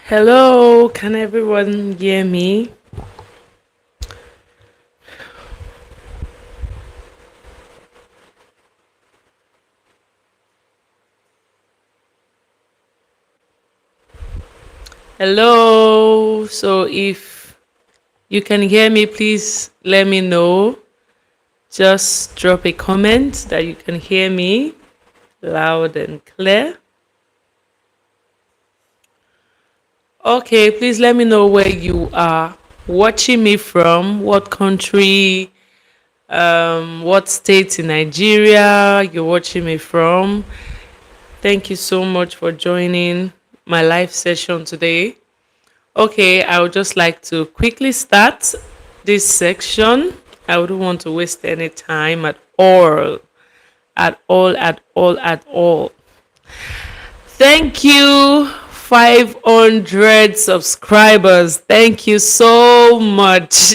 Hello, can everyone hear me? Hello. So if you can hear me, please let me know. Just drop a comment that you can hear me loud and clear. Okay, please let me know where you are watching me from, what country, what state in Nigeria you're watching me from. Thank you so much for joining my live session today. Okay, I would just like to quickly start this section. I wouldn't want to waste any time at all. At all, at all, at all. Thank you, 500 subscribers. Thank you so much.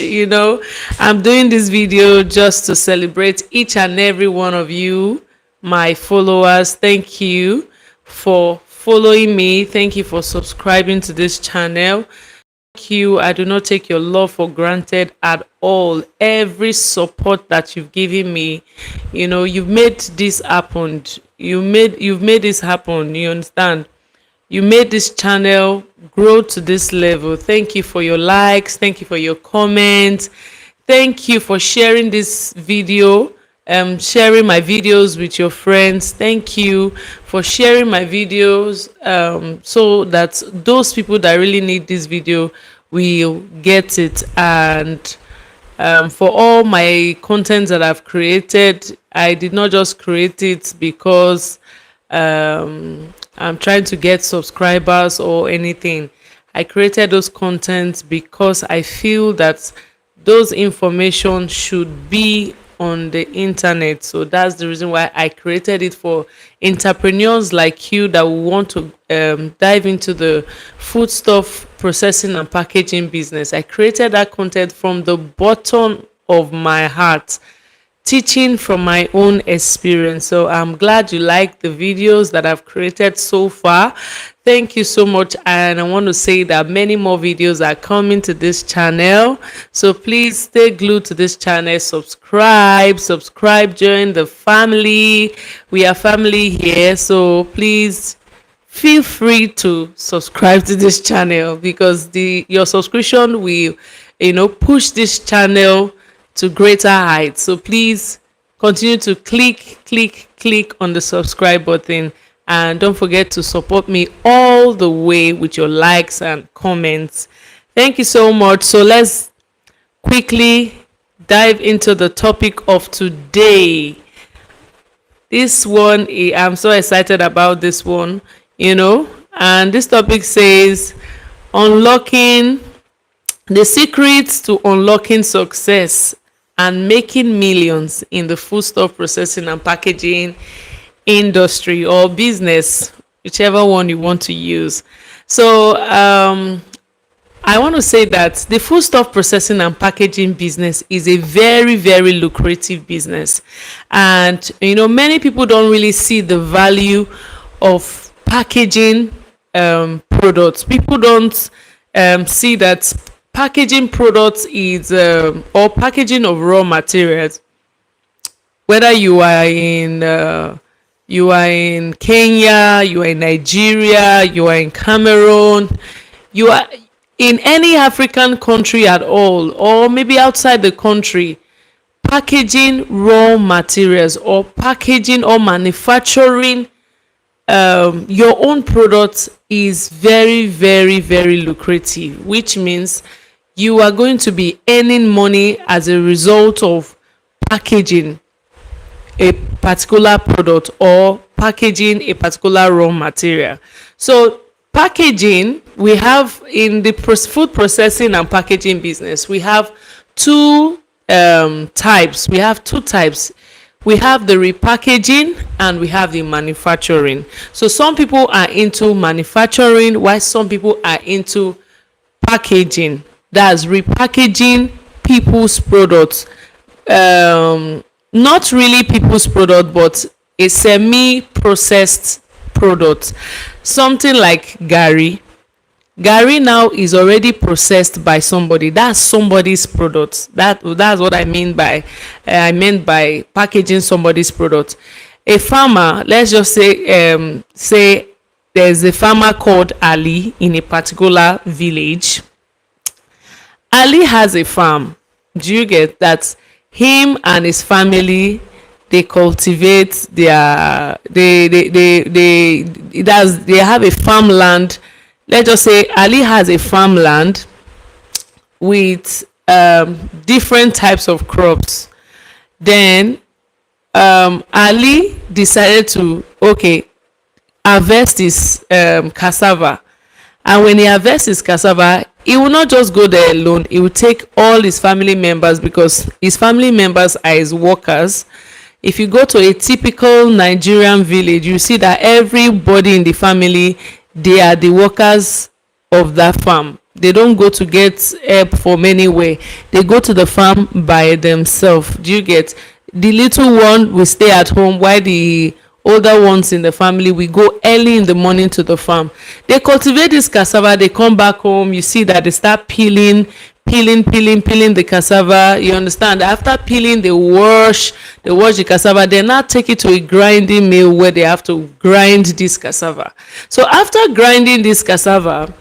I'm doing this video just to celebrate each and every one of you, my followers. Thank you for following me. Thank you for subscribing to this channel. You. I do not take your love for granted at all. Every support that you've given me, you've made this happen. You've made this happen. You understand? You made this channel grow to this level. Thank you for your likes. Thank you for your comments. Thank you for sharing this video, sharing my videos with your friends. Thank you for sharing my videos, so that those people that really need this video will get it. And for all my content that I've created, I did not just create it because I'm trying to get subscribers or anything. I created those contents because I feel that those information should be on the internet. So that's the reason why I created it, for entrepreneurs like you that want to dive into the foodstuff processing and packaging business. I created that content from the bottom of my heart, teaching from my own experience. So I'm glad you like the videos that I've created so far. Thank you so much. And I want to say that many more videos are coming to this channel. So please stay glued to this channel. Subscribe, join the family. We are family here. So please feel free to subscribe to this channel, because your subscription will push this channel to greater heights. So please continue to click on the subscribe button, and don't forget to support me all the way with your likes and comments. Thank you so much. So let's quickly dive into the topic of today. This one, I'm so excited about this one, and this topic says unlocking the secrets to unlocking success and making millions in the foodstuff processing and packaging industry or business, whichever one you want to use. So I want to say that the foodstuff processing and packaging business is a very, very lucrative business. And, many people don't really see the value of packaging products. People don't see that packaging products is or packaging of raw materials, whether you are in Kenya, you are in Nigeria, you are in Cameroon, you are in any African country at all, or maybe outside the country. Packaging raw materials or packaging or manufacturing your own product is very, very, very lucrative, which means you are going to be earning money as a result of packaging a particular product or packaging a particular raw material. So packaging, we have in the food processing and packaging business, we have two types. We have two types. We have the repackaging and we have the manufacturing. So some people are into manufacturing while some people are into packaging. That's repackaging people's products. Not really people's product, but a semi-processed product. Something like gari. Gari now is already processed by somebody. That's somebody's product. That's what I meant by packaging somebody's product. A farmer, let's just say there's a farmer called Ali in a particular village. Ali has a farm. Do you get that? Him and his family, they cultivate they have a farmland. Let's just say Ali has a farmland with different types of crops. Then Ali decided to harvest his cassava. And when he harvests his cassava, he will not just go there alone. He will take all his family members, because his family members are his workers. If you go to a typical Nigerian village, you see that everybody in the family, they are the workers of that farm. They don't go to get help from anywhere. They go to the farm by themselves. Do you get? The little one will stay at home while the older ones in the family will go early in the morning to the farm. They cultivate this cassava. They come back home. You see that they start peeling the cassava. You understand? After peeling, they wash the cassava. They now take it to a grinding mill where they have to grind this cassava. So after grinding this cassava,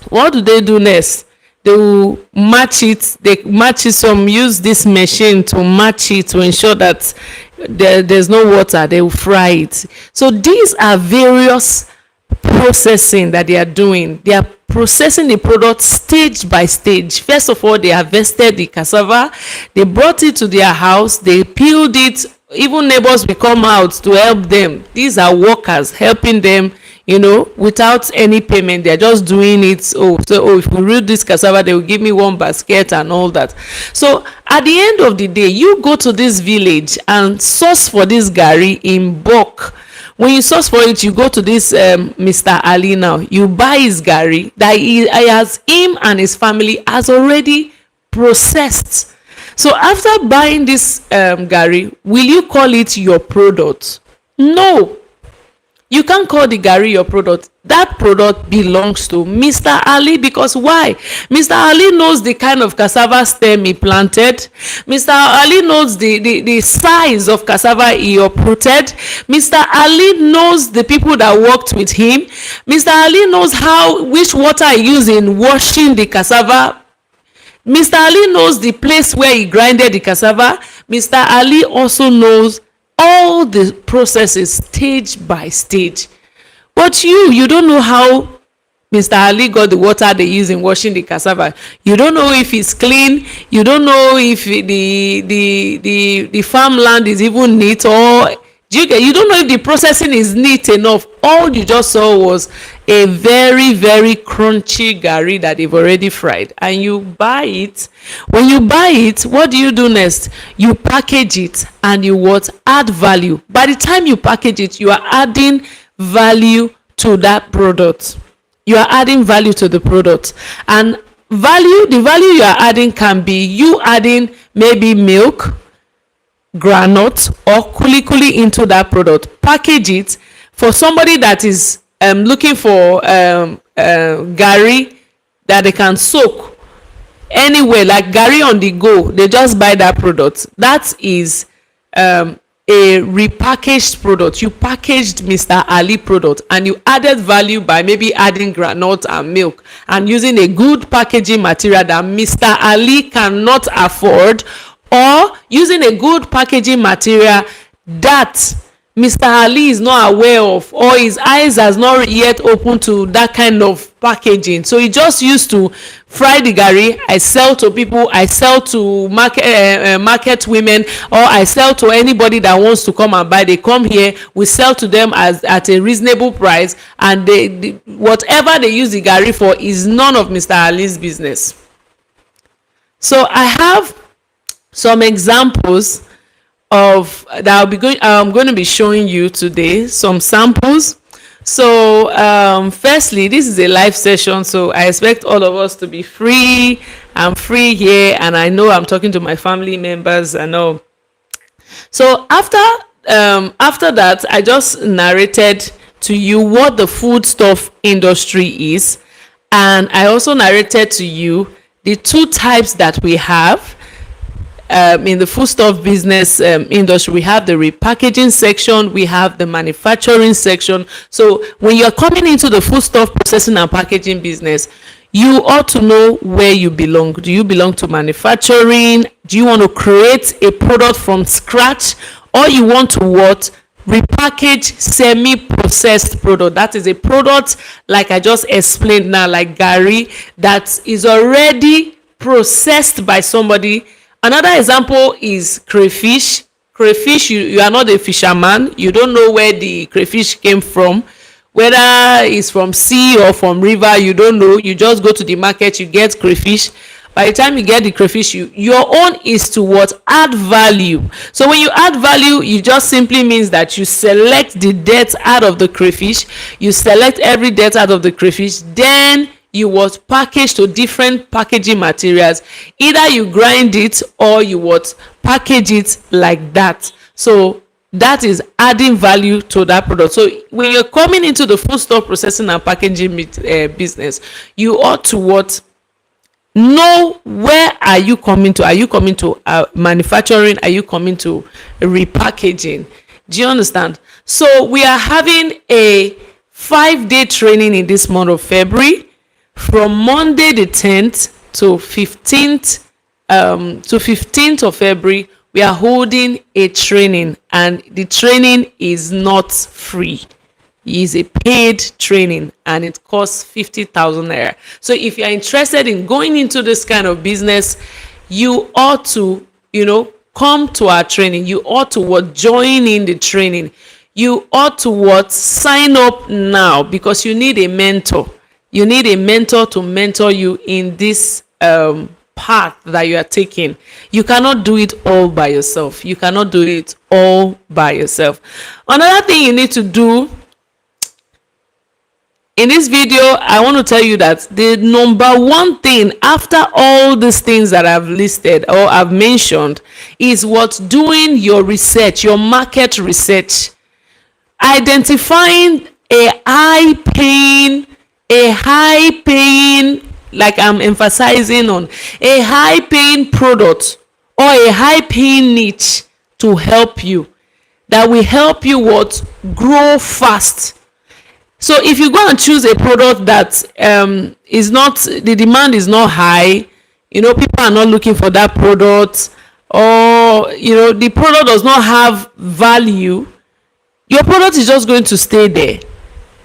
what do they do next? They will match it. They match it. Some use this machine to match it to ensure that there's no water. They will fry it. So these are various processing that they are doing. They are processing the product stage by stage. First of all, they harvested the cassava. They brought it to their house. They peeled it. Even neighbors will come out to help them. These are workers helping them, without any payment. They're just doing it. If we root this cassava, they will give me one basket and all that. So at the end of the day, you go to this village and source for this gari in bulk. When you source for it, you go to this Mr. Ali now. You buy his gari that him and his family has already processed. So after buying this gari, will you call it your product? No. You can't call the gari your product. That product belongs to Mr. Ali, because why? Mr. Ali knows the kind of cassava stem he planted. Mr. Ali knows the size of cassava he uprooted. Mr. Ali knows the people that worked with him. Mr. Ali knows which water he used in washing the cassava. Mr. Ali knows the place where he grinded the cassava. Mr. Ali also knows all the processes stage by stage. But you don't know how Mr. Ali got the water they use in washing the cassava. You don't know if it's clean. You don't know if the farmland is even neat, or you don't know if the processing is neat enough. All you just saw was a very, very crunchy gari that they've already fried, and you buy it. When you buy it, what do you do next? You package it, and you add value. By the time you package it, you are adding value to that product. You are adding value to the product, and the value you are adding can be you adding maybe milk, granite, or kuli into that product. Package it for somebody that is looking for gari that they can soak anywhere, like gari on the go. They just buy that product. That is a repackaged product. You packaged Mr. Ali product, and you added value by maybe adding granite and milk and using a good packaging material that Mr. Ali cannot afford, or using a good packaging material that Mr. Ali is not aware of, or his eyes has not yet opened to that kind of packaging. So he just used to fry the gari. I sell to people. I sell to market women, or I sell to anybody that wants to come and buy. They come here. We sell to them at a reasonable price, and whatever they use the gari for is none of Mr. Ali's business. So I have some examples of that I'm going to be showing you today, some samples. So firstly, this is a live session, so I expect all of us to be free. I'm free here, and I know I'm talking to my family members. I know. So after that, I just narrated to you what the foodstuff industry is, And I also narrated to you the two types that we have in the foodstuff business industry. We have the repackaging section, we have the manufacturing section. So when you're coming into the foodstuff processing and packaging business, you ought to know where you belong. Do you belong to manufacturing? Do you want to create a product from scratch, or you want to what? Repackage semi-processed product. That is a product, like I just explained now, like gari, that is already processed by somebody. Another example is crayfish. Crayfish, you are not a fisherman. You don't know where the crayfish came from, whether it's from sea or from river. You don't know. You just go to the market, you get crayfish. By the time you get the crayfish, your own is to what? Add value. So when you add value, you just simply means that you select the dirt out of the crayfish, you select every dirt out of the crayfish, then you was packaged to different packaging materials. Either you grind it or you what? Package it like that. So that is adding value to that product. So when you're coming into the foodstuff processing and packaging business, you ought to what? Know where are you coming to. Are you coming to manufacturing? Are you coming to repackaging? Do you understand? So we are having a 5-day training in this month of February, from Monday the 10th to 15th of February. We are holding a training, and the training is not free. It is a paid training, and it costs 50,000 naira. So if you are interested in going into this kind of business, you ought to, come to our training. You ought to what? Join in the training. You ought to what? Sign up now, because you need a mentor. You need a mentor to mentor you in this path that you are taking. You cannot do it all by yourself. You cannot do it all by yourself. Another thing you need to do in this video, I want to tell you that the number one thing after all these things that I've listed or I've mentioned is what? Doing your research, your market research, identifying a high paying, like I'm emphasizing on, a high paying product or a high paying niche to help you, that will help you what? Grow fast. So if you go and choose a product that is not, the demand is not high, people are not looking for that product, or the product does not have value, your product is just going to stay there.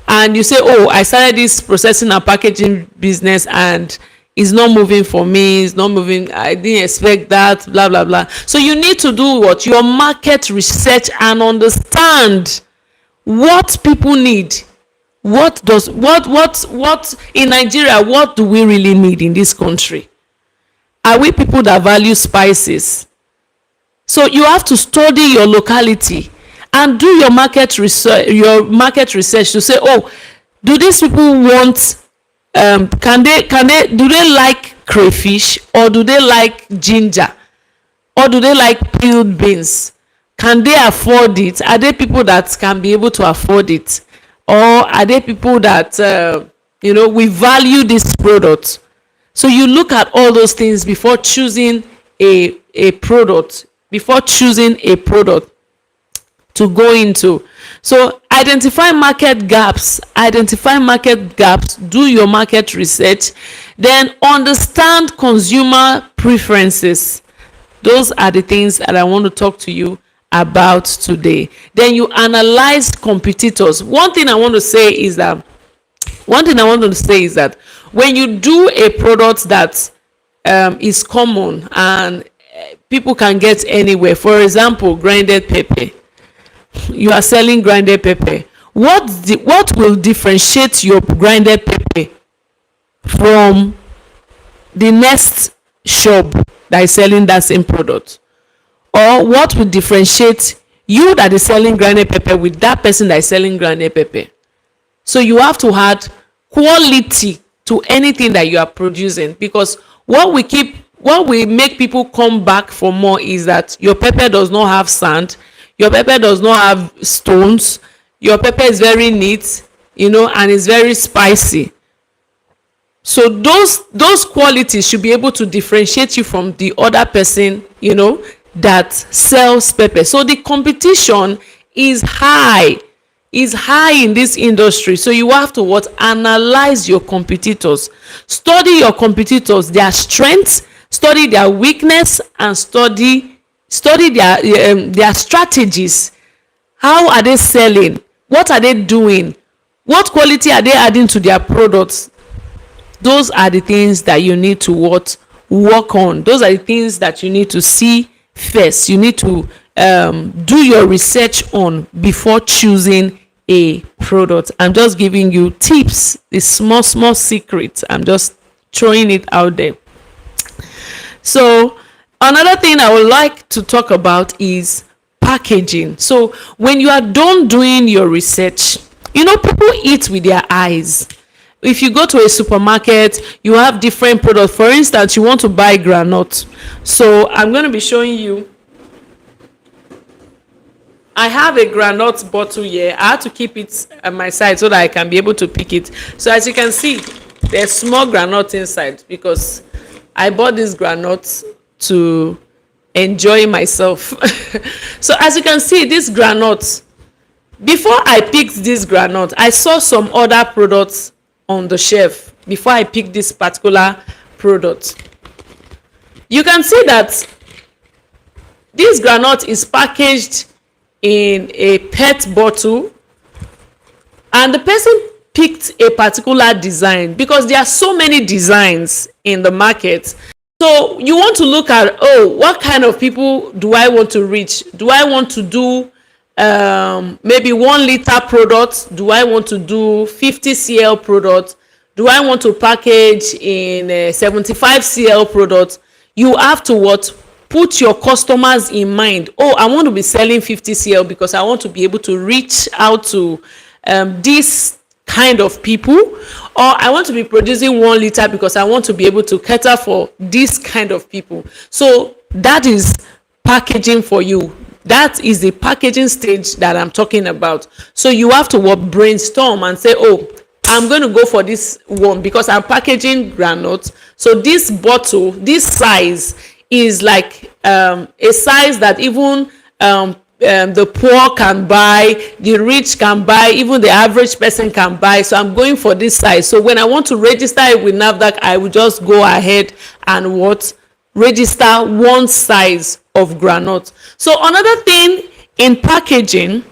And you say, oh, I started this processing and packaging business and it's not moving for me, it's not moving, I didn't expect that, blah blah blah. So you need to do what? Your market research, and understand what people need. What in Nigeria, what do we really need in this country? Are we people that value spices? So you have to study your locality and do your market research to say, oh, do these people want do they like crayfish, or do they like ginger, or do they like peeled beans? Can they afford it? Are they people that can be able to afford it? Or are they people that we value this product? So you look at all those things before choosing a product to go into. So identify market gaps, do your market research, then understand consumer preferences. Those are the things that I want to talk to you about today. Then you analyze competitors. One thing I want to say is that when you do a product that is common and people can get anywhere, for example, grinded pepper, you are selling grinded pepper, what will differentiate your grinded pepper from the next shop that is selling that same product? Or what will differentiate you that is selling grinded pepper with that person that is selling grinded pepper? So you have to add quality to anything that you are producing, because what we make people come back for more is that your pepper does not have sand, your pepper does not have stones, your pepper is very neat, and it's very spicy. So those qualities should be able to differentiate you from the other person, that sells pepper. So the competition is high, in this industry. So you have to what? Analyze your competitors. Study your competitors, their strengths, study their weakness, and study their strategies. How are they selling? What are they doing? What quality are they adding to their products? Those are the things that you need to work on. Those are the things that you need to see first. You need to do your research on before choosing a product. I'm just giving you tips, the small secrets. I'm just throwing it out there. So another thing I would like to talk about is packaging. So when you are done doing your research, people eat with their eyes. If you go to a supermarket, you have different products. For instance, you want to buy groundnut. So I'm going to be showing you. I have a groundnut bottle here. I had to keep it at my side so that I can be able to pick it. So as you can see, there's small groundnut inside because I bought this groundnut to enjoy myself. So as you can see, this groundnut, before I picked this groundnut, I saw some other products on the shelf before I picked this particular product. You can see that this groundnut is packaged in a PET bottle, and the person picked a particular design because there are so many designs in the market. So you want to look at, what kind of people do I want to reach? Do I want to do maybe 1 liter product? Do I want to do 50 cl product? Do I want to package in a 75 cl product? You have to put your customers in mind. I want to be selling 50 cl because I want to be able to reach out to this kind of people, or I want to be producing 1 liter because I want to be able to cater for this kind of people. So that is packaging for you. That is the packaging stage that I'm talking about. So you have to brainstorm and say, I'm going to go for this one because I'm packaging groundnut. So this bottle, this size is like a size that even the poor can buy, the rich can buy, even the average person can buy. So I'm going for this size. So when I want to register it with NAFDAC, I will just go ahead and register one size of groundnut. So another thing in packaging,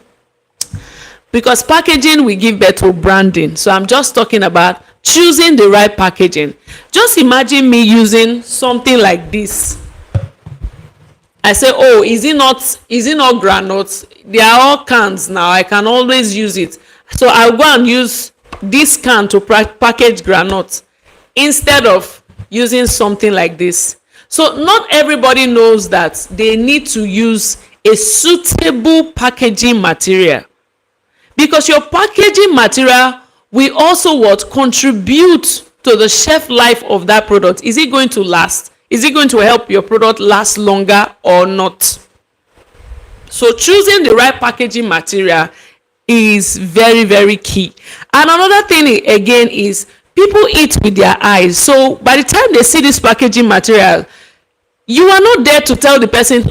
because packaging will give birth to branding. So I'm just talking about choosing the right packaging. Just imagine me using something like this. I say, is it not groundnuts? They are all cans now. I can always use it. So I'll go and use this can to package groundnuts instead of using something like this. So not everybody knows that they need to use a suitable packaging material, because your packaging material will also contribute to the shelf life of that product. Is it going to last? Is it going to help your product last longer or not? So choosing the right packaging material is very, very key. And another thing again is people eat with their eyes. So by the time they see this packaging material, you are not there to tell the person,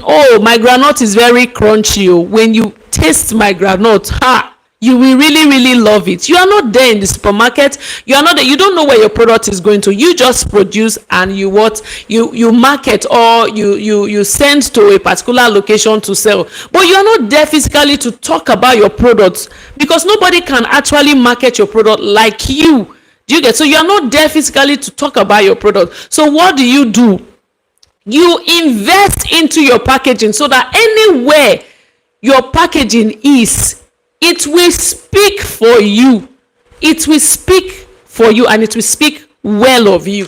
my groundnut is very crunchy. When you taste my groundnut, you will really, really love it. You are not there in the supermarket. You are not there. You don't know where your product is going to. You just produce and you market, or you send to a particular location to sell. But you are not there physically to talk about your products, because nobody can actually market your product like you. Do you get? So you are not there physically to talk about your product. So what do? You invest into your packaging so that anywhere your packaging is, it will speak for you. It will speak for you, and it will speak well of you.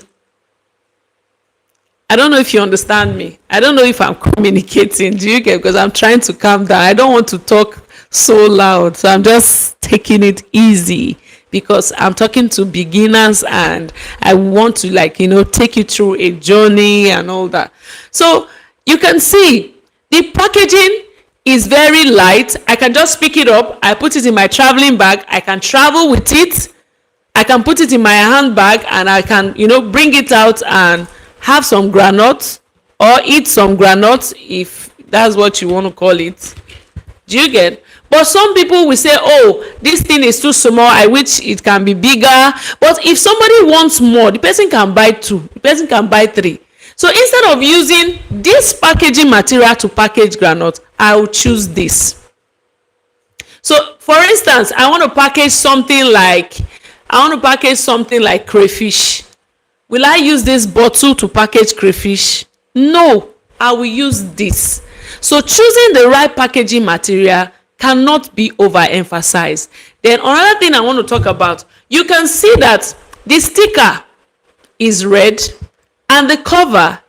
I don't know if you understand me. I don't know if I'm communicating. Do you get? Because I'm trying to calm down. I don't want to talk so loud. So I'm just taking it easy, because I'm talking to beginners and I want to take you through a journey and all that. So you can see the packaging is very light. I can just pick it up. I put it in my traveling bag. I can travel with it. I can put it in my handbag and I can, bring it out and have some granuts or eat some granuts, if that's what you want to call it. Do you get? But some people will say, oh, this thing is too small, I wish it can be bigger. But if somebody wants more, the person can buy 2, the person can buy 3. So instead of using this packaging material to package granite, I will choose this. So for instance, I want to package something like crayfish. Will I use this bottle to package crayfish? No, I will use this. So choosing the right packaging material cannot be overemphasized. Then another thing I want to talk about, you can see that the sticker is red and the cover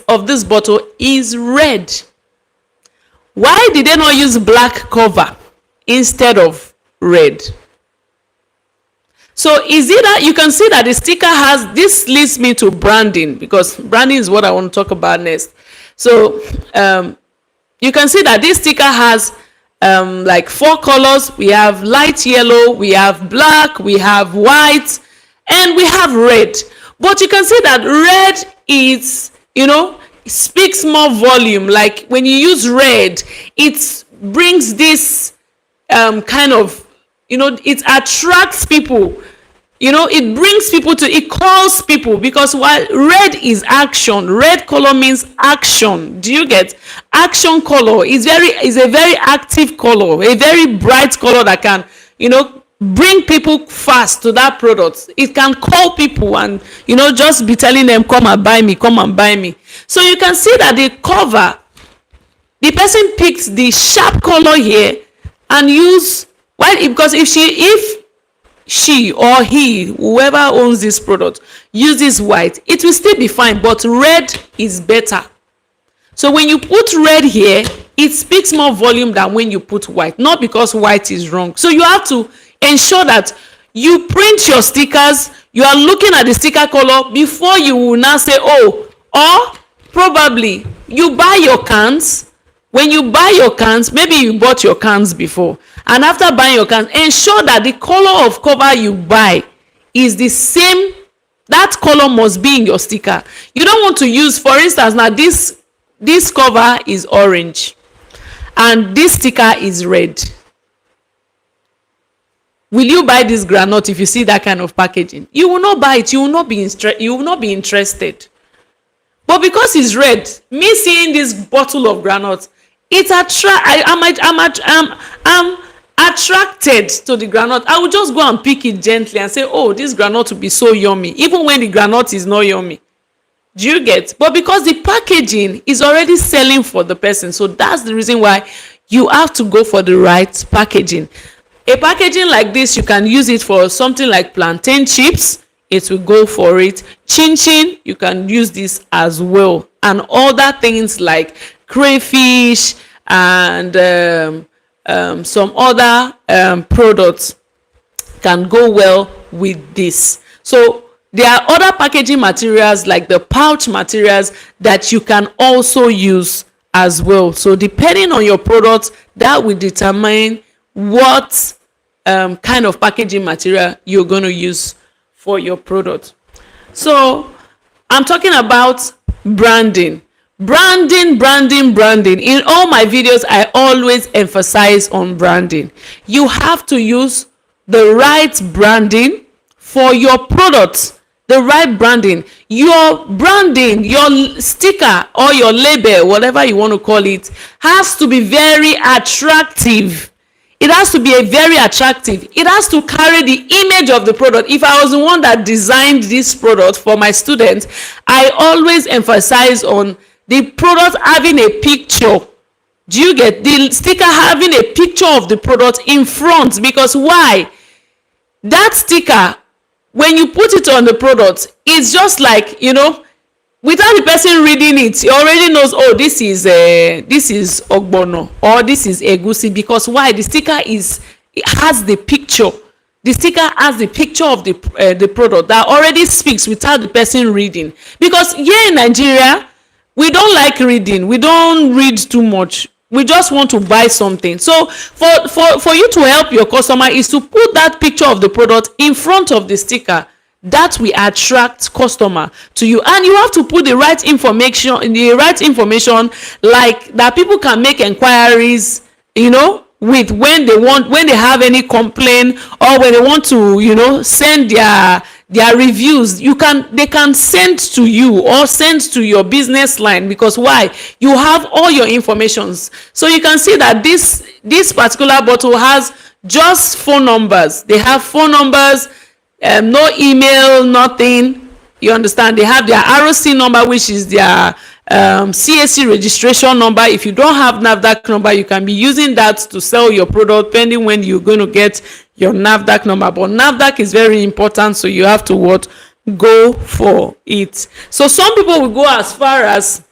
of this bottle is red. Why did they not use black cover instead of red? So is it that you can see that the sticker has, this leads me to branding, because branding is what I want to talk about next. So you can see that this sticker has like 4 colors. We have light yellow, we have black, we have white, and we have red. But you can see that red is, speaks more volume. Like when you use red, it brings this kind of, it attracts people. It brings people it calls people, because while red is action, red color means action. Do you get? Action color is a very active color, a very bright color that can, bring people fast to that product. It can call people and, just be telling them, come and buy me, come and buy me. So you can see that the cover, the person picks the sharp color here and use, why? Because if she or he, whoever owns this product, uses white, it will still be fine, but red is better. So when you put red here, it speaks more volume than when you put white, not because white is wrong. So you have to ensure that you print your stickers, you are looking at the sticker color before you will now say, oh, or probably you buy your cans. When you buy your cans, maybe you bought your cans before, and after buying your cans, ensure that the color of cover you buy is the same. That color must be in your sticker. You don't want to use, for instance, now this cover is orange and this sticker is red. Will you buy this granite if you see that kind of packaging? You will not buy it. You will not be interested. But because it's red, me seeing this bottle of granite, I'm attracted to the granite. I will just go and pick it gently and say, oh, this granite will be so yummy, even when the granite is not yummy. Do you get? But because the packaging is already selling for the person, so that's the reason why you have to go for the right packaging. A packaging like this, you can use it for something like plantain chips. It will go for it. Chin chin, you can use this as well. And other things like crayfish and some other products can go well with this. So there are other packaging materials like the pouch materials that you can also use as well. So depending on your product, that will determine what kind of packaging material you're going to use for your product. So I'm talking about branding. Branding. In all my videos, I always emphasize on branding. You have to use the right branding for your products. The right branding. Your branding, your sticker or your label, whatever you want to call it, has to be very attractive. It has to be very attractive. It has to carry the image of the product. If I was the one that designed this product for my students, I always emphasize on the product having a picture. Do you get? The sticker having a picture of the product in front. Because why? That sticker, when you put it on the product, it's just like, without the person reading it, he already knows, oh, this is ogbono or this is egusi. Because why? The sticker has the picture. The sticker has the picture of the product that already speaks without the person reading. Because here in Nigeria, we don't like reading. We don't read too much. we just want to buy something. So for you to help your customer is to put that picture of the product in front of the sticker. That will attract customer to you, and you have to put the right information, like that people can make inquiries, with when they have any complaint, or when they want to send their reviews. They can send to you or send to your business line, because why? You have all your informations. So you can see that this particular bottle has just phone numbers. They have phone numbers, no email, nothing. You understand? They have their ROC number, which is their CAC registration number. If you don't have NAFDAC number, you can be using that to sell your product, pending when you're going to get your NAFDAC number. But NAFDAC is very important, so you have to go for it. So some people will go as far as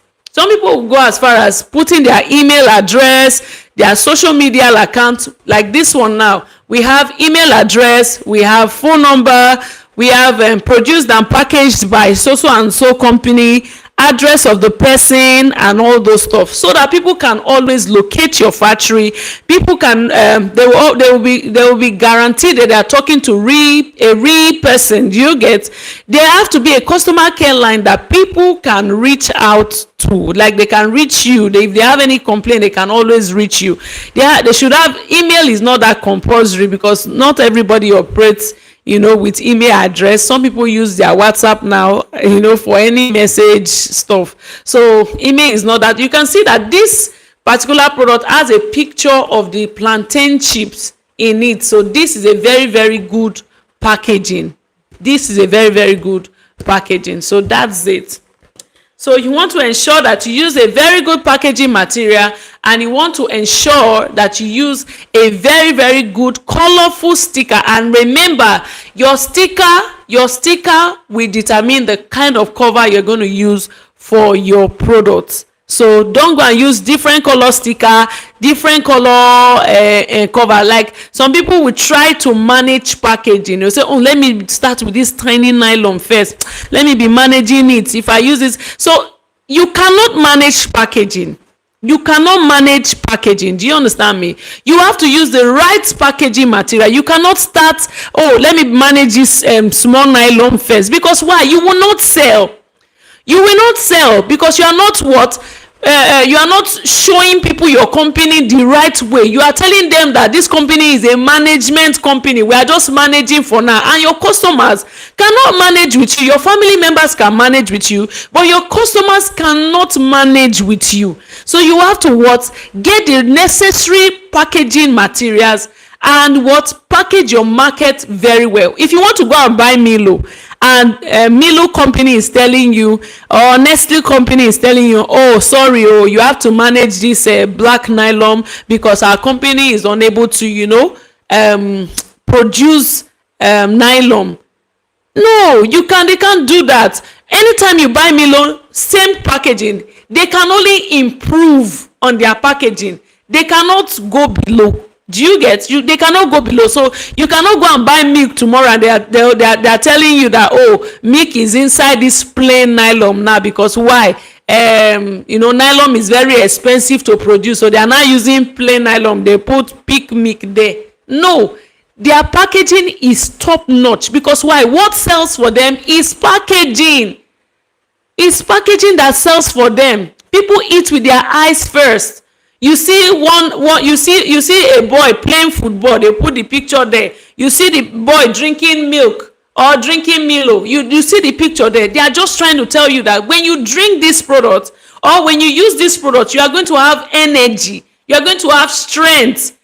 putting their email address, their social media account. Like this one now, we have email address, we have phone number, we have produced and packaged by so and so company, address of the person, and all those stuff, so that people can always locate your factory. People can they will be guaranteed that they are talking to a real person. Do you get? There have to be a customer care line that people can reach out to, like they can reach you. If they have any complaint, they can always reach you. They should have email. Is not that compulsory, because not everybody operates with email address. Some people use their WhatsApp now, for any message stuff. So email is not that. You can see that this particular product has a picture of the plantain chips in it. So this is a very, very good packaging. So that's it. So you want to ensure that you use a very good packaging material, and you want to ensure that you use a very, very good colorful sticker. And remember, your sticker will determine the kind of cover you're going to use for your products. So don't go and use different color sticker, different color cover. Like some people will try to manage packaging. They'll say, oh, let me start with this tiny nylon first. Let me be managing it. If I use this. So you cannot manage packaging. Do you understand me? You have to use the right packaging material. You cannot start, oh, let me manage this small nylon first. Because why? You will not sell. Because you are not you are not showing people your company the right way. You are telling them that this company is a management company. We are just managing for now, and your customers cannot manage with you. Your family members can manage with you, but your customers cannot manage with you. So you have to get the necessary packaging materials, and package your market very well. If you want to go and buy Milo, and Milo company is telling you, or Nestle company is telling you, oh, sorry, you have to manage this black nylon because our company is unable to produce nylon. No, they can't do that. Anytime you buy Milo, same packaging, they can only improve on their packaging. They cannot go below. Do you get? They cannot go below. So you cannot go and buy milk tomorrow, and they are telling you that, oh, milk is inside this plain nylon now, because why? Nylon is very expensive to produce, so they are not using plain nylon. They put pig milk there. No, their packaging is top notch, because why? What sells for them is packaging. It's packaging that sells for them. People eat with their eyes first. You see you see a boy playing football, they put the picture there. You see the boy drinking milk or drinking Milo, you see the picture there. They are just trying to tell you that when you drink this product, or when you use this product, you are going to have energy, you are going to have strength.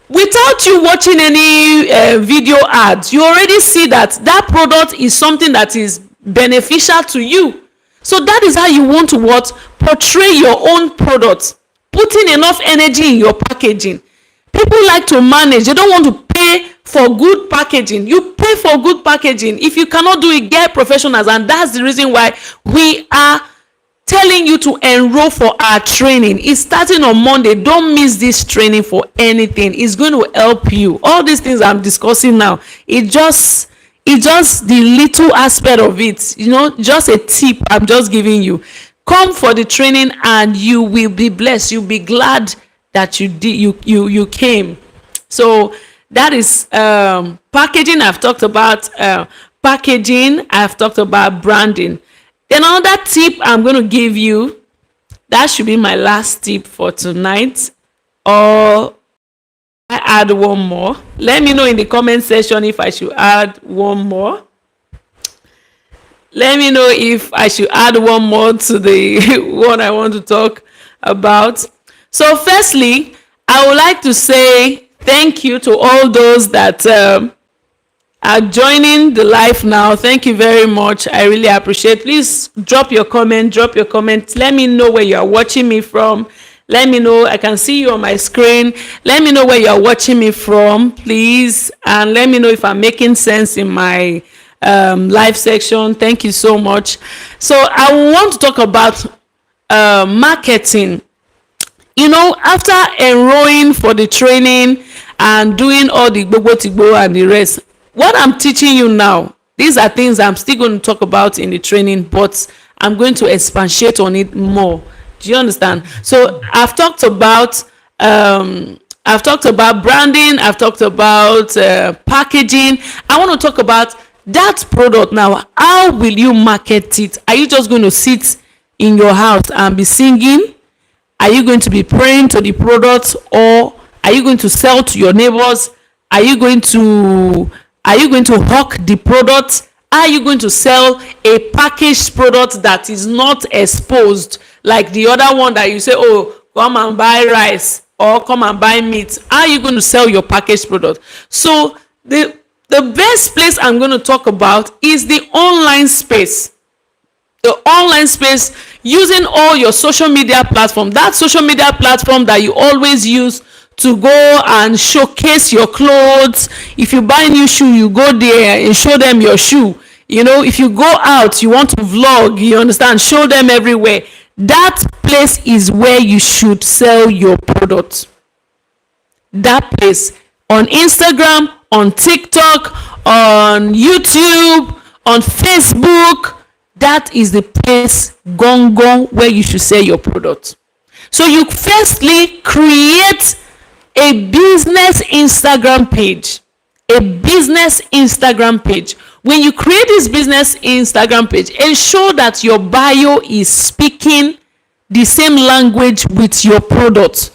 Without you watching any video ads, you already see that product is something that is beneficial to you. So that is how you want to portray your own product. Putting enough energy in your packaging. People like to manage. They don't want to pay for good packaging. You pay for good packaging. If you cannot do it, get professionals. And that's the reason why we are telling you to enroll for our training. It's starting on Monday. Don't miss this training for anything. It's going to help you. All these things I'm discussing now, it's just the little aspect of it. Just a tip I'm just giving you. Come for the training and you will be blessed. You'll be glad that you came. So that is packaging. I've talked about packaging. I've talked about branding. Then another tip I'm going to give you, that should be my last tip for tonight, or I add one more. Let me know in the comment section if I should add one more. Let me know if I should add one more to the one I want to talk about. So firstly, I would like to say thank you to all those that are joining the live now. Thank you very much. I really appreciate. Please drop your comment. Let me know where you are watching me from. Let me know. I can see you on my screen. Let me know where you are watching me from, please. And let me know if I'm making sense in my live section. Thank you so much. So I want to talk about marketing. You know, after enrolling for the training and doing all the gbogbo and the rest, what I'm teaching you now, these are things I'm still going to talk about in the training, but I'm going to expatiate on it more. Do you understand? So I've talked about branding. I've talked about packaging. I want to talk about that product now. How will you market it? Are you just going to sit in your house and be singing? Are you going to be praying to the product, or are you going to sell to your neighbors? Are you going to hawk the product? Are you going to sell a packaged product that is not exposed, like the other one that you say, oh, come and buy rice or come and buy meat? Are you going to sell your packaged product? So the best place I'm going to talk about is the online space. The online space, using all your social media platform, that social media platform that you always use to go and showcase your clothes. If you buy new shoe, you go there and show them your shoe. You know, if you go out, you want to vlog, you understand, show them everywhere. That place is where you should sell your product. That place, on Instagram, on TikTok, on YouTube, on Facebook, that is the place gong where you should sell your product. So you firstly create a business Instagram page. A business Instagram page. When you create this business Instagram page, ensure that your bio is speaking the same language with your product.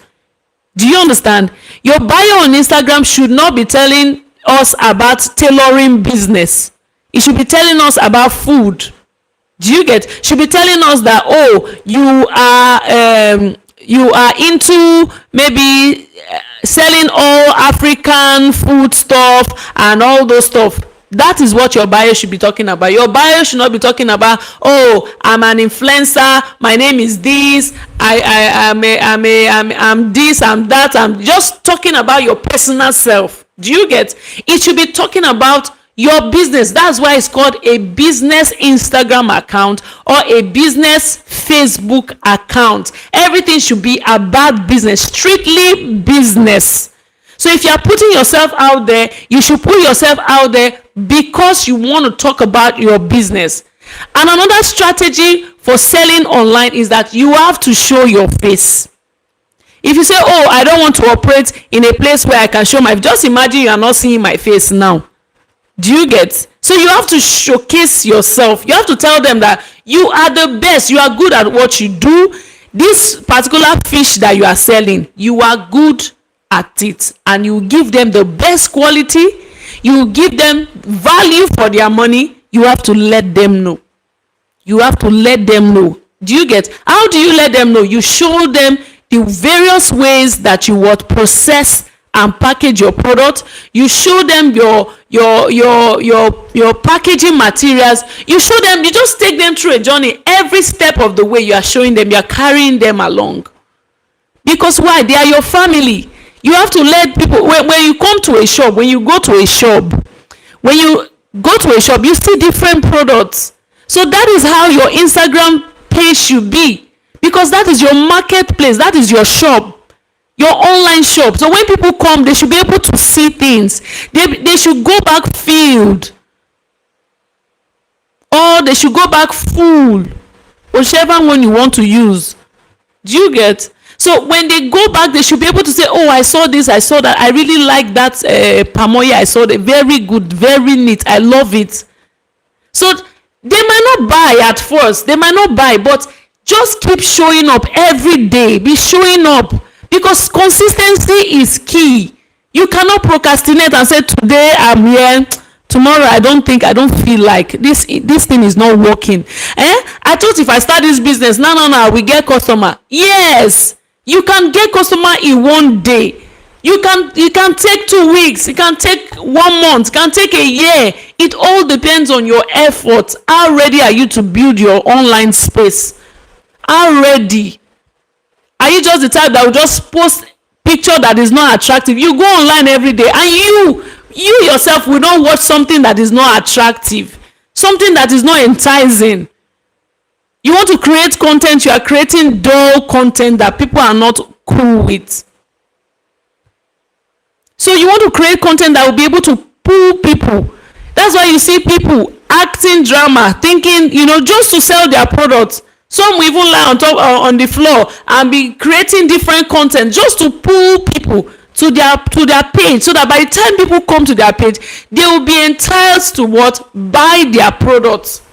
Do you understand? Your bio on Instagram should not be telling us about tailoring business. It should be telling us about food. Do you get? Should be telling us that, oh, you are into maybe selling all African food stuff and all those stuff. That is what your bio should be talking about. Your bio should not be talking about, oh, I'm an influencer, my name is this, I'm this, I'm that. I'm just talking about your personal self. Do you get? It should be talking about your business. That's why it's called a business Instagram account or a business Facebook account. Everything should be about business, strictly business. So if you are putting yourself out there, you should put yourself out there because you want to talk about your business. And another strategy for selling online is that you have to show your face. If you say, oh, I don't want to operate in a place where I can show my, just imagine you are not seeing my face now. Do you get? So you have to showcase yourself. You have to tell them that you are the best. You are good at what you do. This particular fish that you are selling, you are good at it. And you give them the best quality. You give them value for their money. You have to let them know. You have to let them know. Do you get? How do you let them know? You show them the various ways that you would process and package your product. You show them your packaging materials. You show them, you just take them through a journey. Every step of the way you are showing them, you are carrying them along. Because why? They are your family. You have to let people, when you come to a shop, when you go to a shop, you see different products. So that is how your Instagram page should be. Because that is your marketplace. That is your shop. Your online shop. So when people come, they should be able to see things. They should go back filled, or they should go back full whichever one you want to use. Do you get? So when they go back, they should be able to say, oh, I saw this, I saw that, I really like that palm oil, I saw it, very good, very neat, I love it. So they might not buy at first, they might not buy, but just keep showing up every day. Be showing up, because consistency is key. You cannot procrastinate and say, today I'm here, tomorrow I don't feel like this thing is not working. I thought if I start this business, no, we get customer. Yes, you can get customer in one day. You can take 2 weeks, it can take 1 month, it can take a year. It all depends on your effort. How ready are you to build your online space? How ready? Are you just the type that will just post picture that is not attractive? You go online every day and you yourself will not watch something that is not attractive, something that is not enticing. You want to create content, you are creating dull content that people are not cool with. So you want to create content that will be able to pull people. That's why you see people acting drama, thinking, just to sell their products. Some will even lie on the floor and be creating different content just to pull people to their page, so that by the time people come to their page, they will be enticed to what? Buy their products.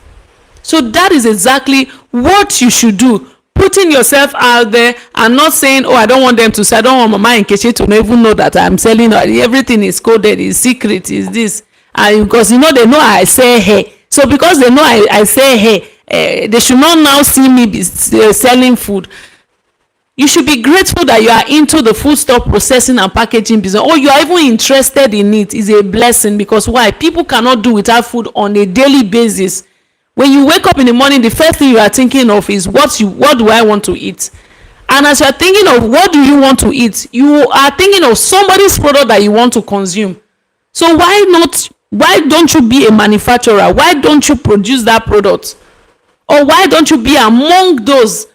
So that is exactly what you should do. Putting yourself out there and not saying, oh, I don't want them to say, I don't want Mama and Kechi to even know that I'm selling. Everything is coded, is secret, is this. And because they know I say hey. So because they know I say hey, they should not now see me be selling food. You should be grateful that you are into the foodstuff processing and packaging business, or you are even interested in it. Is a blessing. Because why? People cannot do without food on a daily basis. When you wake up in the morning, the first thing you are thinking of is what do I want to eat? And as you are thinking of what do you want to eat, you are thinking of somebody's product that you want to consume. So why don't you be a manufacturer? Why don't you produce that product? Or why don't you be among those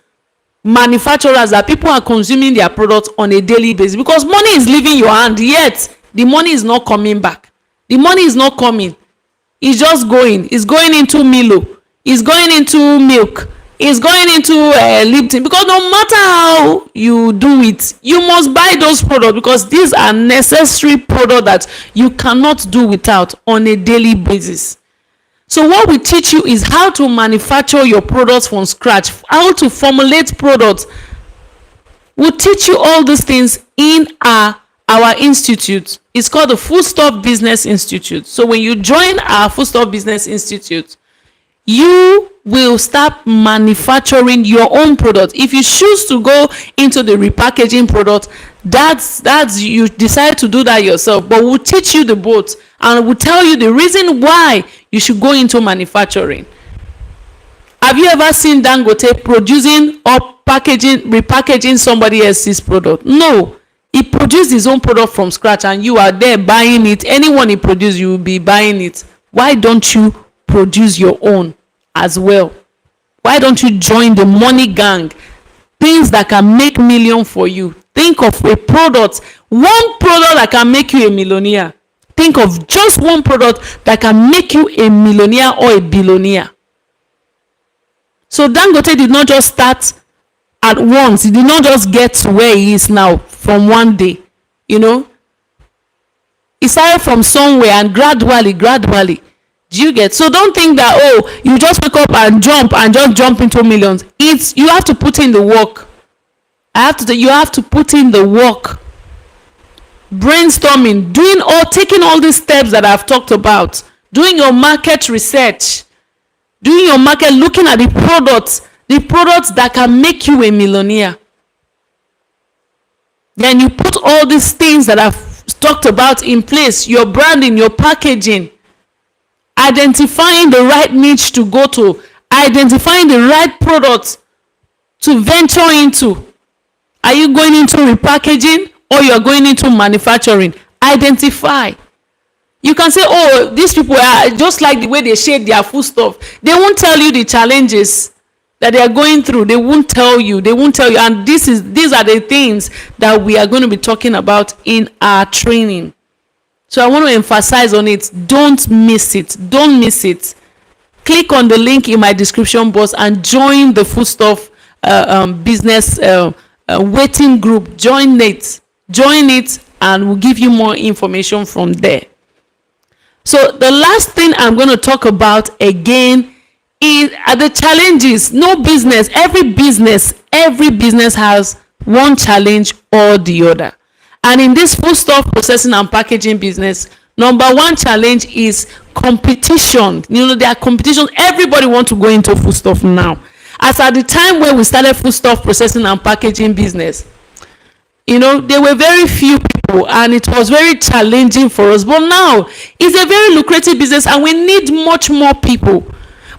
manufacturers that people are consuming their products on a daily basis? Because money is leaving your hand, yet the money is not coming back. The money is not coming. It's just going. It's going into Milo. It's going into milk. It's going into Lipton. Because no matter how you do it, you must buy those products, because these are necessary products that you cannot do without on a daily basis. So what we teach you is how to manufacture your products from scratch, how to formulate products. We'll teach you all these things in our institute. It's called the Foodstuff Business Institute. So when you join our Foodstuff Business Institute, you will start manufacturing your own product. If you choose to go into the repackaging product, that's you decide to do that yourself. But we'll teach you the both, and we'll tell you the reason why you should go into manufacturing. Have you ever seen Dangote producing or repackaging somebody else's product? No. He produced his own product from scratch, and you are there buying it. Anyone he produced, you will be buying it. Why don't you produce your own as well? Why don't you join the money gang? Things that can make millions for you. Think of a product, one product that can make you a millionaire. Think of just one product that can make you a millionaire or a billionaire. So Dangote did not just start at once. He did not just get to where he is now from one day. He started from somewhere, and gradually. Do you get? So don't think that, oh, you just wake up and just jump into millions. You have to put in the work. You have to put in the work. Brainstorming, taking all these steps that I've talked about, doing your market research, doing your market, looking at the products that can make you a millionaire. Then you put all these things that I've talked about in place, your branding, your packaging, identifying the right niche to go to, identifying the right products to venture into. Are you going into repackaging or you're going into manufacturing? Identify. You can say, oh, these people are just like the way they shade their food stuff. They won't tell you the challenges that they are going through. They won't tell you. And these are the things that we are going to be talking about in our training. So I want to emphasize on it. Don't miss it. click on the link in my description box and join the Foodstuff business waiting group. Join it, and we'll give you more information from there. So the last thing I'm going to talk about again is the challenges. No business, every business has one challenge or the other. And in this foodstuff processing and packaging business, number one challenge is competition. There are competitions. Everybody wants to go into foodstuff now. As at the time when we started foodstuff processing and packaging business, there were very few people and it was very challenging for us. But now it's a very lucrative business and we need much more people.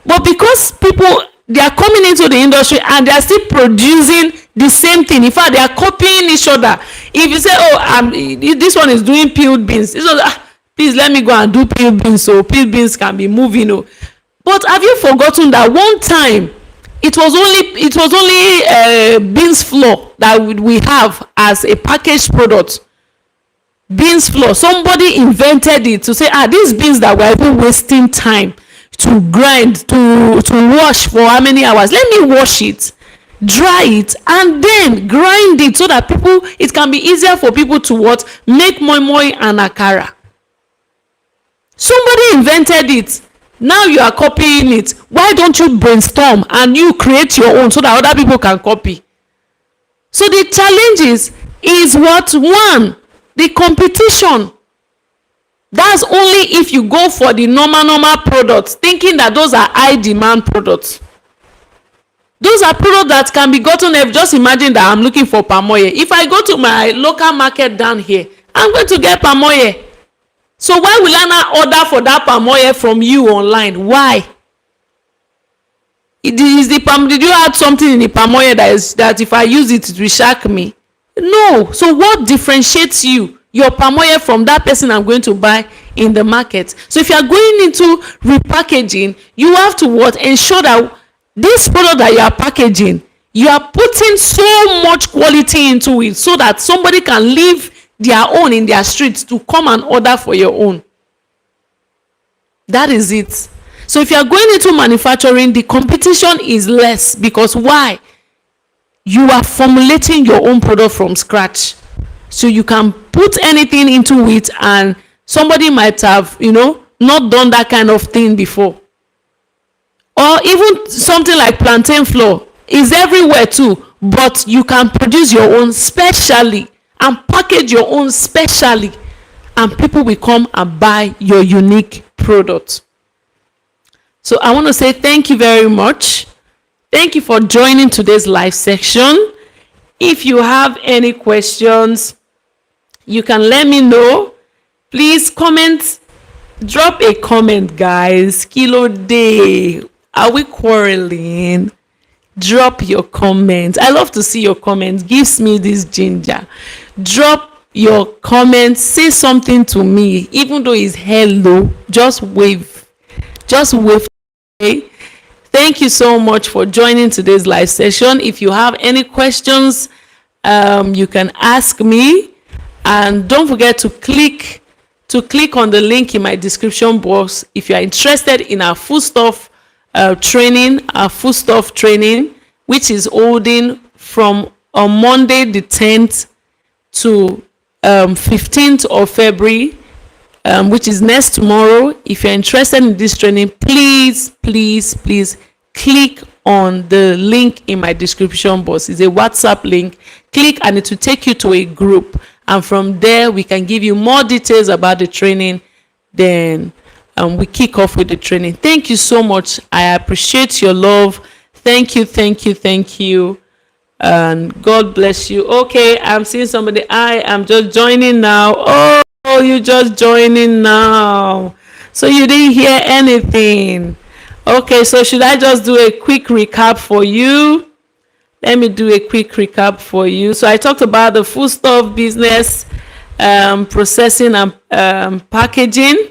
But because people, they are coming into the industry and they are still producing the same thing. In fact, they are copying each other. If you say, this one is doing peeled beans, please let me go and do peeled beans so peeled beans can be moving. But have you forgotten that one time it was only beans flour that we have as a packaged product? Beans flour. Somebody invented it to say, these beans that we're even wasting time to grind, to wash for how many hours? Let me wash it, dry it, and then grind it so that it can be easier for people to make moi moi and akara. Somebody invented it. Now you are copying it. Why don't you brainstorm and you create your own so that other people can copy? So the challenge is what? One, the competition. That's only if you go for the normal products, thinking that those are high demand products. Those are products that can be gotten. Just imagine that I'm looking for palm oil. If I go to my local market down here, I'm going to get palm oil. So why will I not order for that palm oil from you online? Why? Did you add something in the palm oil that if I use it, it will shock me? No. So what differentiates your palm oil from that person I'm going to buy in the market? So if you are going into repackaging, you have to ensure that this product that you are packaging, you are putting so much quality into it so that somebody can leave their own in their streets to come and order for your own. That is it. So if you are going into manufacturing, the competition is less because why? You are formulating your own product from scratch. So you can put anything into it and somebody might have, not done that kind of thing before. Or even something like plantain flour is everywhere too, but you can produce your own specially and package your own specially, and people will come and buy your unique product. So I want to say thank you very much. Thank you for joining today's live section. If you have any questions, you can let me know. Please drop a comment, guys. Kilo day. Are we quarreling? Drop your comments. I love to see your comments. Gives me this ginger. Drop your comments. Say something to me. Even though it's hello, just wave. Okay? Thank you so much for joining today's live session. If you have any questions, you can ask me. And don't forget to click on the link in my description box if you are interested in our foodstuff training, which is holding from on Monday the 10th to 15th of February, which is next tomorrow. If you're interested in this training, please click on the link in my description box. It's a WhatsApp link. Click and it will take you to a group, and from there we can give you more details about the training. Then we kick off with the training. Thank you so much. I appreciate your love. Thank you, and God bless you. Okay, I'm seeing somebody. I am just joining now. Oh, you just joining now, so you didn't hear anything. Okay, so should I just do a quick recap for you? Let me do a quick recap for you. So I talked about the foodstuff business, processing and packaging.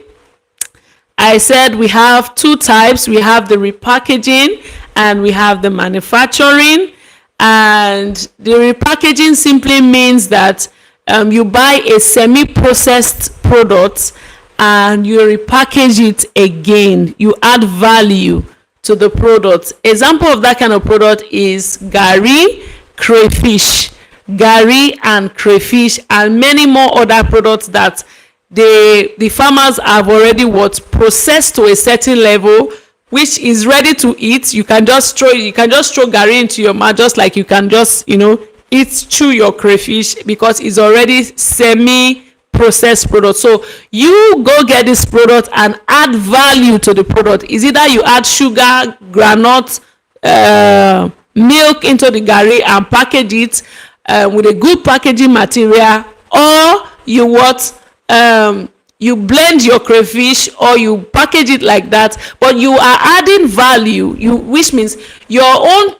I said we have two types. We have the repackaging and we have the manufacturing. And the repackaging simply means that you buy a semi-processed product and you repackage it again. You add value to the product. Example of that kind of product is gari, crayfish, gari and crayfish, and many more other products that the farmers have already processed to a certain level, which is ready to eat. You can just throw gari into your mouth, just like you can just chew your crayfish, because it's already processed product. So you go get this product and add value to the product. Is either you add sugar, granite, milk into the gari and package it with a good packaging material, or you blend your crayfish, or you package it like that, but you are adding value, which means your own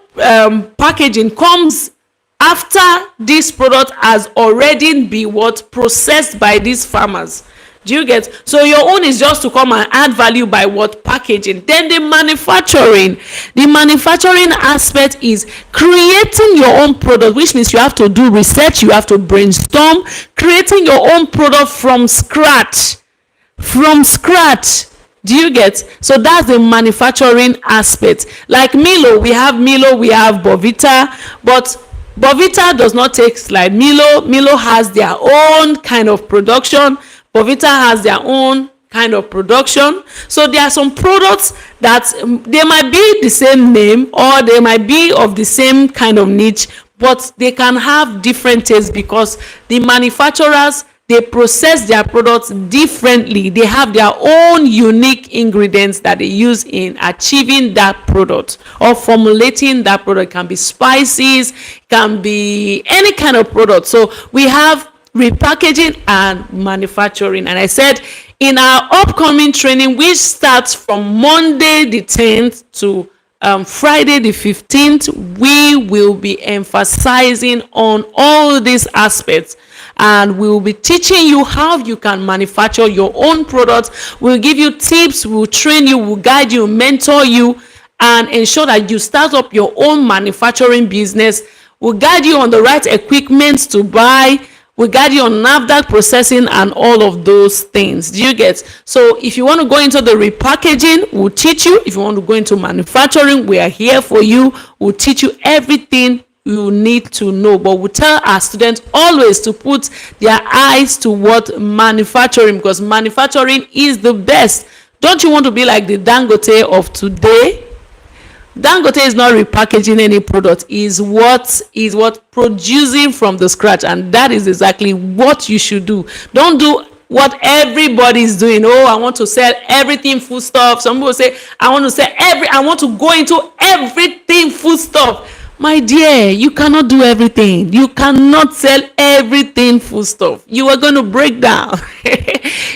packaging comes after this product has already been processed by these farmers. Do you get? So your own is just to come and add value by packaging. Then the manufacturing aspect is creating your own product, which means you have to do research, you have to brainstorm, creating your own product from scratch. Do you get? So that's the manufacturing aspect. Like Milo, we have Bovita, but Bovita does not take like Milo. Milo has their own kind of production. Bovita has their own kind of production. So there are some products that they might be the same name, or they might be of the same kind of niche, but they can have different tastes because the manufacturers, they process their products differently. They have their own unique ingredients that they use in achieving that product or formulating that product. It can be spices, can be any kind of product. So we have repackaging and manufacturing. And I said in our upcoming training, which starts from Monday the 10th to Friday the 15th, we will be emphasizing on all these aspects, and we will be teaching you how you can manufacture your own products. We'll give you tips, we'll train you, we'll guide you, mentor you, and ensure that you start up your own manufacturing business. We'll guide you on the right equipment to buy. We guide you on NAFDAC processing and all of those things. Do you get? So if you want to go into the repackaging, we'll teach you. If you want to go into manufacturing, we are here for you. We'll teach you everything you need to know. But we tell our students always to put their eyes toward manufacturing, because manufacturing is the best. Don't you want to be like the Dangote of today? Dangote is not repackaging any product, is what producing from the scratch, and that is exactly what you should do. Don't do what everybody is doing. Oh, I want to sell everything foodstuff. Some people say I want to go into everything foodstuff. My dear, you cannot do everything. You cannot sell everything foodstuff. You are going to break down.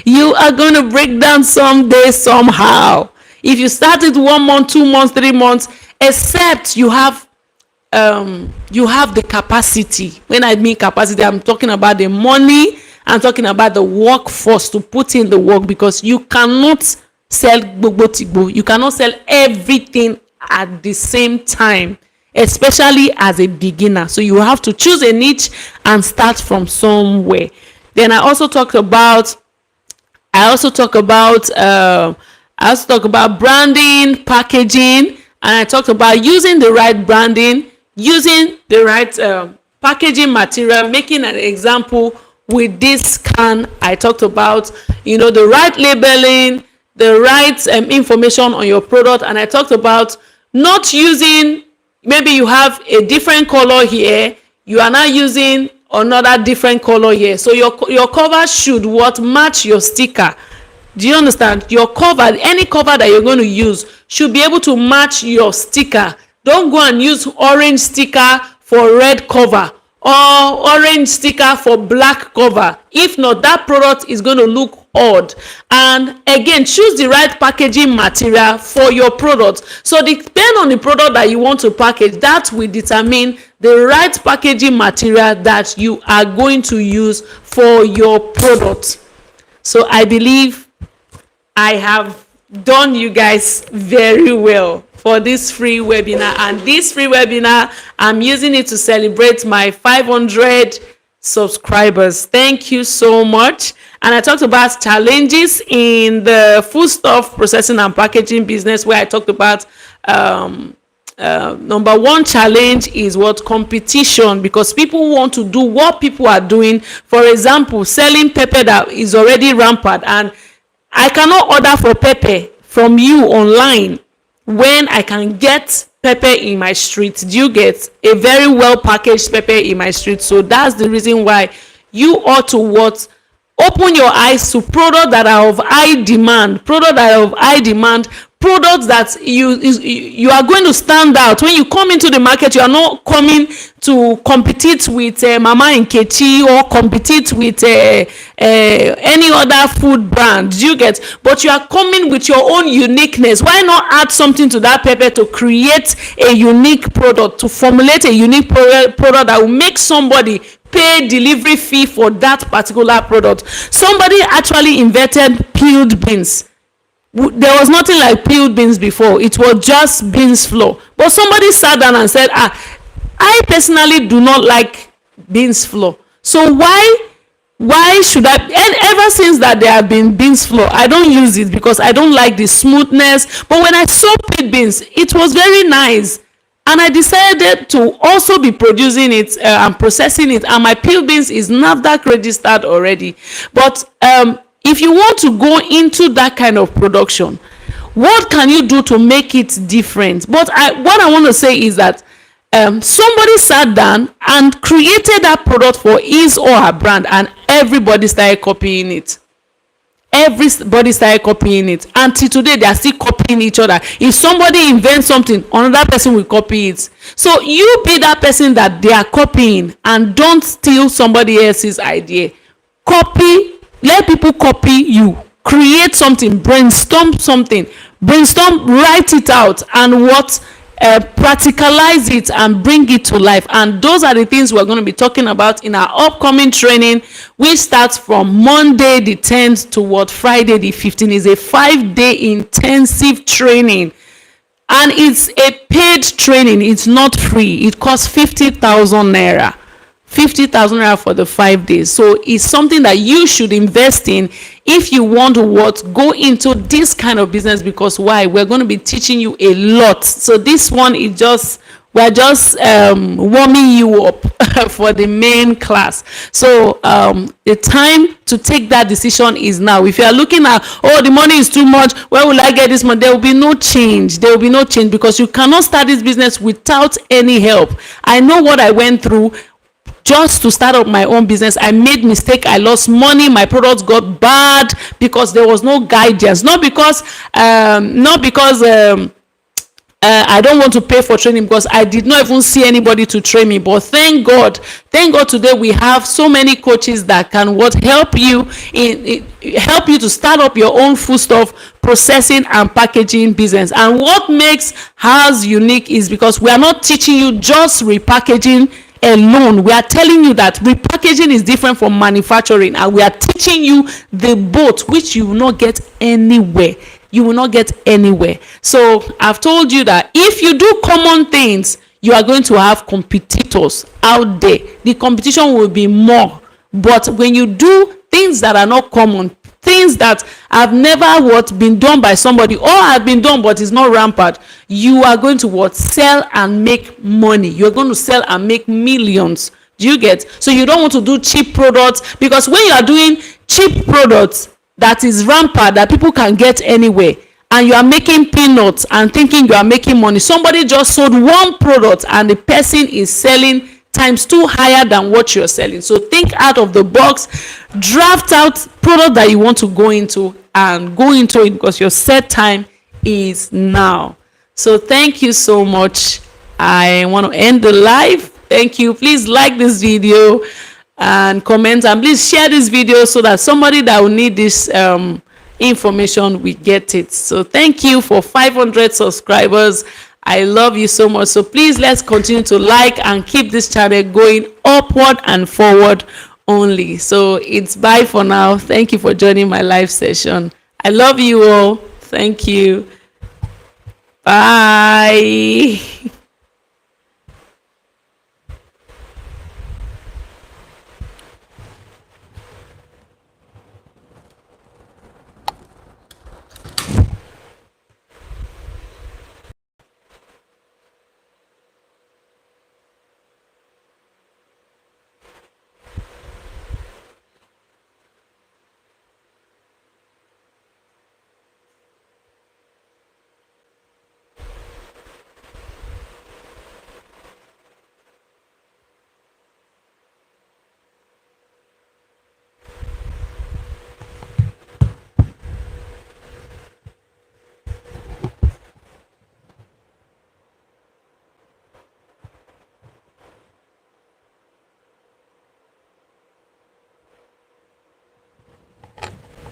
You are going to break down someday, somehow. If you start it 1 month, 2 months, 3 months, except you have the capacity. When I mean capacity, I'm talking about the money. I'm talking about the workforce to put in the work, because you cannot sell gbogbo tigbo. You cannot sell everything at the same time, especially as a beginner. So you have to choose a niche and start from somewhere. Then I also talk about branding, packaging, and I talked about using the right branding, using the right packaging material, making an example with this can. I talked about, the right labeling, the right information on your product, and I talked about not using, maybe you have a different color here, you are now using another different color here. So your cover should match your sticker. Do you understand? Your cover, any cover that you're going to use should be able to match your sticker. Don't go and use orange sticker for red cover or orange sticker for black cover. If not, that product is going to look odd. And again, choose the right packaging material for your product. So depend on the product that you want to package, that will determine the right packaging material that you are going to use for your product. So I believe I have done you guys very well for this free webinar. And this free webinar, I'm using it to celebrate my 500 subscribers. Thank you so much. And I talked about challenges in the foodstuff processing and packaging business, where I talked about number one challenge is what? Competition, because people want to do what people are doing. For example, selling pepper that is already rampant, and I cannot order for pepper from you online when I can get pepper in my street. Do you get a very well packaged pepper in my street? So that's the reason why you ought to what? Open your eyes to products that are of high demand, products that you are going to stand out. When you come into the market, you are not coming to compete with Mama Nkechi or compete with any other food brand. Do you get? But you are coming with your own uniqueness. Why not add something to that pepper to create a unique product, to formulate a unique product that will make somebody pay delivery fee for that particular product? Somebody actually invented peeled beans. There was nothing like peeled beans before. It was just beans flour. But somebody sat down and said, I personally do not like beans flour. So why should I? And ever since that there have been beans flour, I don't use it because I don't like the smoothness. But when I saw peeled beans, it was very nice. And I decided to also be producing it and processing it. And my peeled beans is NAFDAC registered already. But if you want to go into that kind of production, what can you do to make it different? But what I want to say is that somebody sat down and created that product for his or her brand, and everybody started copying it. Everybody started copying it. Until today, they are still copying each other. If somebody invents something, another person will copy it. So you be that person that they are copying, and don't steal somebody else's idea. Copy. Let people copy you. Create something. Brainstorm something. Write it out, and what? Practicalize it and bring it to life. And those are the things we're going to be talking about in our upcoming training, which starts from Monday the 10th to Friday the 15th. Is a 5-day intensive training, and it's a paid training. It's not free. It costs 50,000 naira. 50,000 naira for the 5 days. So it's something that you should invest in if you want to go into this kind of business. Because why? We're going to be teaching you a lot. So this one is we're just warming you up for the main class. So the time to take that decision is now. If you are looking at, the money is too much, where will I get this money? There will be no change. There will be no change, because you cannot start this business without any help. I know what I went through. Just to start up my own business, I made mistake. I lost money. My products got bad because there was no guidance. Not because I don't want to pay for training, because I did not even see anybody to train me. But thank God today we have so many coaches that can help you to start up your own foodstuff processing and packaging business. And what makes ours unique is because we are not teaching you just repackaging alone. We are telling you that repackaging is different from manufacturing, and we are teaching you the both, which you will not get anywhere. So I've told you that if you do common things, you are going to have competitors out there. The competition will be more. But when you do things that are not common, things that have never been done by somebody, or have been done but is not rampant, you are going to sell and make money. You're going to sell and make millions. Do you get? So you don't want to do cheap products, because when you are doing cheap products that is rampant, that people can get anywhere, and you are making peanuts and thinking you are making money, somebody just sold one product and the person is selling times 2 higher than what you're selling. So think out of the box, draft out product that you want to go into, and go into it, because your set time is now. So thank you so much. I want to end the live. Thank you. Please like this video and comment, and please share this video so that somebody that will need this information will get it. So thank you for 500 subscribers. I love you so much. So please, let's continue to like and keep this channel going upward and forward only. So it's bye for now. Thank you for joining my live session. I love you all. Thank you. Bye.